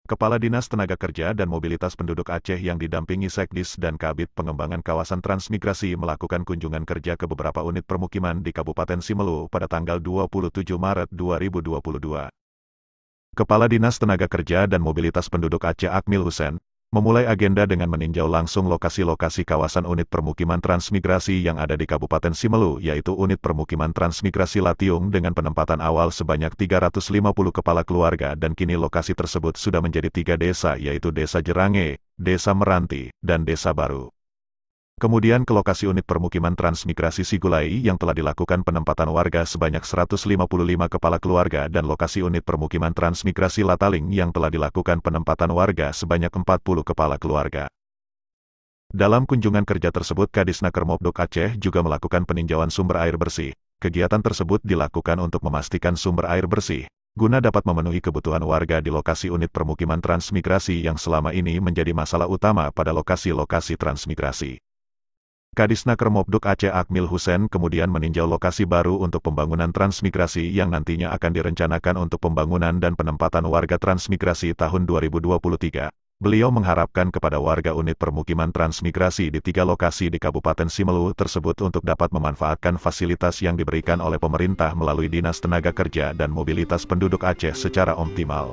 Kepala Dinas Tenaga Kerja dan Mobilitas Penduduk Aceh yang didampingi Sekdis dan Kabid Pengembangan Kawasan Transmigrasi melakukan kunjungan kerja ke beberapa unit permukiman di Kabupaten Simelu pada tanggal 27 Maret 2022. Kepala Dinas Tenaga Kerja dan Mobilitas Penduduk Aceh Akmil Hussein memulai agenda dengan meninjau langsung lokasi-lokasi kawasan unit permukiman transmigrasi yang ada di Kabupaten Simelu, yaitu unit permukiman transmigrasi Latiung dengan penempatan awal sebanyak 350 kepala keluarga, dan kini lokasi tersebut sudah menjadi 3 desa, yaitu Desa Jerange, Desa Meranti, dan Desa Baru. Kemudian ke lokasi unit permukiman transmigrasi Sigulai yang telah dilakukan penempatan warga sebanyak 155 kepala keluarga, dan lokasi unit permukiman transmigrasi Lataling yang telah dilakukan penempatan warga sebanyak 40 kepala keluarga. Dalam kunjungan kerja tersebut, Kadisnaker Mobdok Aceh juga melakukan peninjauan sumber air bersih. Kegiatan tersebut dilakukan untuk memastikan sumber air bersih guna dapat memenuhi kebutuhan warga di lokasi unit permukiman transmigrasi yang selama ini menjadi masalah utama pada lokasi-lokasi transmigrasi. Kadisnaker Mobdok Aceh Akmil Hussein kemudian meninjau lokasi baru untuk pembangunan transmigrasi yang nantinya akan direncanakan untuk pembangunan dan penempatan warga transmigrasi tahun 2023. Beliau mengharapkan kepada warga unit permukiman transmigrasi di 3 lokasi di Kabupaten Simelu tersebut untuk dapat memanfaatkan fasilitas yang diberikan oleh pemerintah melalui Dinas Tenaga Kerja dan Mobilitas Penduduk Aceh secara optimal.